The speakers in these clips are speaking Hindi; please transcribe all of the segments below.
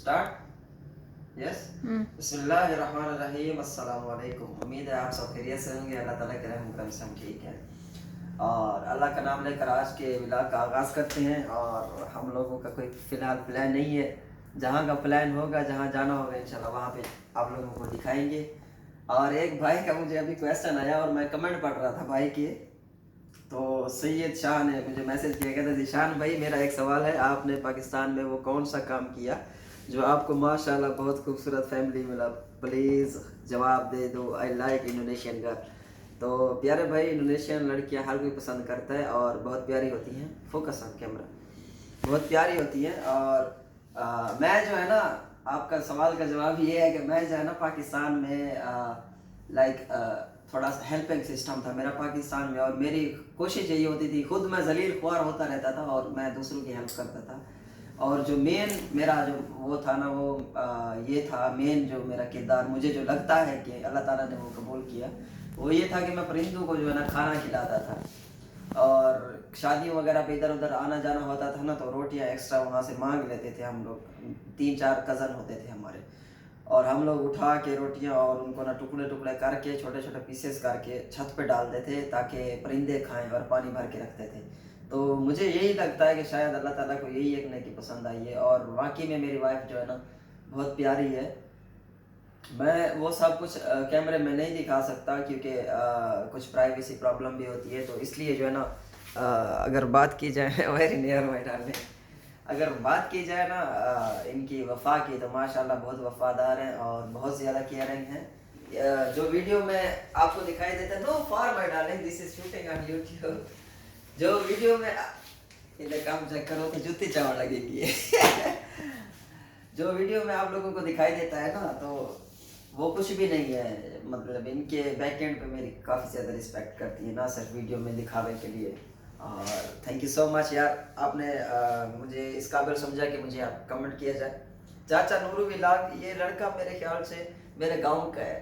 स्टार्ट। यस। बिस्मिल्लाहिर्रहमानिर्रहीम। अस्सलाम वालेकुम। उम्मीद है आप सब खैरियत से होंगे। अल्लाह ताला के रहम करम से हम ठीक हैं और अल्लाह का नाम लेकर आज के व्लॉग का आगाज़ करते हैं। और हम लोगों का कोई फ़िलहाल प्लान नहीं है, जहाँ का प्लान होगा, जहाँ जाना होगा इंशाल्लाह वहाँ पे आप लोगों को दिखाएंगे। और एक भाई का मुझे अभी क्वेश्चन आया और मैं कमेंट पढ़ रहा था भाई के, तो सैयद शाह ने मुझे मैसेज किया, कहते जीशान भाई मेरा एक सवाल है, आपने पाकिस्तान में वो कौन सा काम किया जो आपको माशाल्लाह बहुत खूबसूरत फैमिली मिला, प्लीज़ जवाब दे दो। I like Indonesian girl. तो प्यारे भाई, इंडोनेशियन लड़कियां हर कोई पसंद करता है और बहुत प्यारी होती हैं। Focus on camera. बहुत प्यारी होती हैं। और मैं जो है ना, आपका सवाल का जवाब ये है कि मैं जो है ना पाकिस्तान में लाइक थोड़ा सा हेल्पिंग सिस्टम था मेरा पाकिस्तान में, और मेरी कोशिश यही होती थी, खुद मैं जलील ख्वार होता रहता था और मैं दूसरों की हेल्प करता था। और जो मेन मेरा जो वो था ना, वो ये था मेन जो मेरा किरदार, मुझे जो लगता है कि अल्लाह ताला ने वो कबूल किया, वो ये था कि मैं परिंदों को जो है ना खाना खिलाता था। और शादियों वगैरह पे इधर उधर आना जाना होता था ना, तो रोटियां एक्स्ट्रा वहाँ से मांग लेते थे हम लोग। 3-4 कज़न होते थे हमारे, और हम लोग उठा के रोटियां और उनको ना टुकड़े टुकड़े करके छोटे छोटे पीसेस करके छत पे डाल देते ताकि परिंदे खाएं, और पानी भर के रखते थे। तो मुझे यही लगता है कि शायद अल्लाह ताला को यही एक नेकी पसंद आई है। और वाकई में मेरी वाइफ जो है ना बहुत प्यारी है। मैं वो सब कुछ कैमरे में नहीं दिखा सकता क्योंकि कुछ प्राइवेसी प्रॉब्लम भी होती है, तो इसलिए जो है ना अगर बात की जाए वेरी नियर माय डार्लिंग, अगर बात की जाए ना इनकी वफा की, तो माशाल्लाह बहुत वफादार हैं और बहुत ज़्यादा केयरिंग हैं। जो वीडियो में आपको दिखाई देता है, no for my darling this is shooting on YouTube, जो वीडियो में इधर काम चेक करो तो जूती चावल लगेगी जो वीडियो में आप लोगों को दिखाई देता है ना, तो वो कुछ भी नहीं है। मतलब इनके बैक एंड पे मेरी काफ़ी ज़्यादा रिस्पेक्ट करती है, ना सिर्फ वीडियो में दिखावे के लिए। और थैंक यू सो मच यार, आपने मुझे इस काबिल समझा कि मुझे आप कमेंट किया जाए। चाचा नूरू विलाग, ये लड़का मेरे ख्याल से मेरे गांव का है।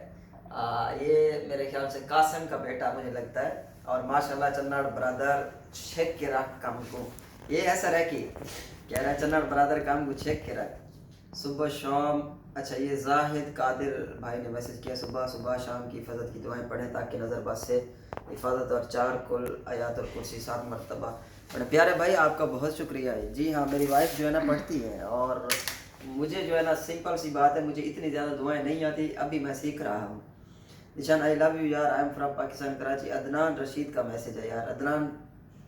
ये मेरे ख्याल से कासिम का बेटा मुझे लगता है। और माशाल्लाह चन्नाड़ ब्रदर चेक के रख काम को, ये ऐसा है कि कह रहा है चन्नाड़ ब्रदर काम को चेक के रख सुबह शाम। अच्छा, ये जाहिद कादिर भाई ने मैसेज किया, सुबह सुबह शाम की हिफाजत की दुआएं पढ़ें ताकि नज़रबस से हिफाजत, और 4 कुल आयातुल कुर्सी 7 मरतबा। बड़े प्यारे भाई, आपका बहुत शुक्रिया है। जी हाँ, मेरी वाइफ जो है ना पढ़ती है, और मुझे जो है ना सिंपल सी बात है, मुझे इतनी ज़्यादा दुआएं नहीं आती, अभी मैं सीख रहा हूँ। निशान आई लव यू यार, I am from Pakistan Karachi. Adnan Rashid का मैसेज है यार। Adnan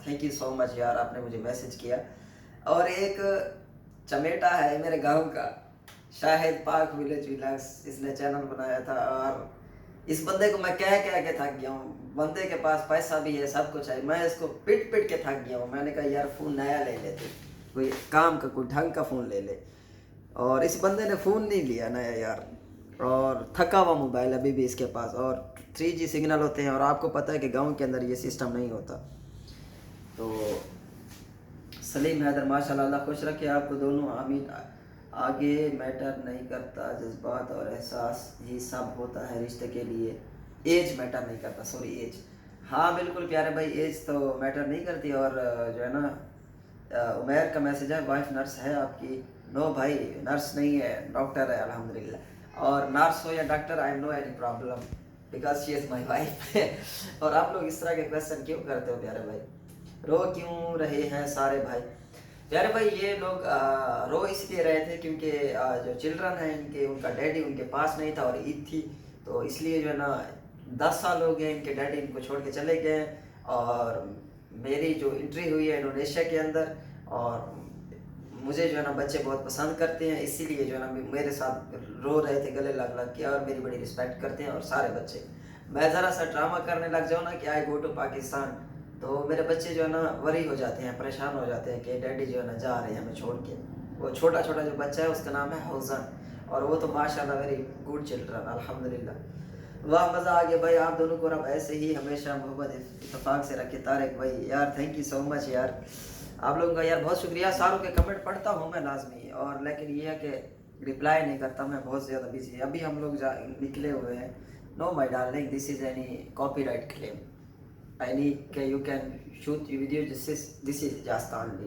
thank you so much यार, आपने मुझे मैसेज किया। और एक चमेटा है मेरे गांव का, शाहिद पाक विलेज व्लॉग्स, इसने चैनल बनाया था। और इस बंदे को मैं कह कह के थक गया हूँ, बंदे के पास पैसा भी है, सब कुछ है, मैं इसको पिट पिट के थक गया हूँ। मैंने कहा यार फ़ोन नया ले लेते, कोई काम का कोई ढंग का फ़ोन ले ले, और इस बंदे ने फ़ोन नहीं लिया नया यार। और थका हुआ मोबाइल अभी भी इसके पास, और 3G सिग्नल होते हैं, और आपको पता है कि गांव के अंदर ये सिस्टम नहीं होता। तो सलीम हैदर माशाल्लाह, अल्लाह खुश रखे आपको दोनों, आमीन। आगे मैटर नहीं करता, जज्बात और एहसास ही सब होता है रिश्ते के लिए, एज मैटर नहीं करता, सॉरी एज। हाँ बिल्कुल प्यारे भाई, एज तो मैटर नहीं करती। और जो है ना उमैर का मैसेज है, वाइफ नर्स है आपकी? नो भाई, नर्स नहीं है, डॉक्टर है अल्हम्दुलिल्लाह। और नर्स हो या doctor, I know any problem because she is my wife और आप लोग इस तरह के क्वेश्चन क्यों करते हो प्यारे भाई? रो क्यों रहे हैं सारे भाई? प्यारे भाई, ये लोग रो इसलिए रहे थे क्योंकि जो चिल्ड्रन हैं इनके, उनका डैडी उनके पास नहीं था और ईद थी, तो इसलिए जो है ना 10 साल हो गए इनके डैडी इनको छोड़ के चले गए। और मेरी जो एंट्री हुई है इंडोनेशिया के अंदर, और मुझे जो है ना बच्चे बहुत पसंद करते हैं, इसीलिए जो है ना मेरे साथ रो रहे थे गले लग लग के, और मेरी बड़ी रिस्पेक्ट करते हैं। और सारे बच्चे, मैं ज़रा सा ड्रामा करने लग जाऊँ ना कि आई गो टू पाकिस्तान, तो मेरे बच्चे जो है ना वरी हो जाते हैं, परेशान हो जाते हैं कि डैडी जो है ना जा रहे हैं हमें छोड़ के। वो छोटा छोटा जो बच्चा है उसका नाम है हौजन, और वो तो माशाल्लाह वेरी गुड चिल्ड्रन अल्हम्दुलिल्लाह। वाह मज़ा आ गया भाई, आप दोनों को रब ऐसे ही हमेशा मोहब्बत इत्तेफाक से रखे। तारिक भाई यार थैंक यू सो मच यार, आप लोगों का यार बहुत शुक्रिया। सारों के कमेंट पढ़ता हूँ मैं लाजमी, और लेकिन ये है कि रिप्लाई नहीं करता, मैं बहुत ज़्यादा बिजी। अभी हम लोग निकले हुए हैं। Know my darling, this is any copyright claim, I need you can shoot your video. This is just only.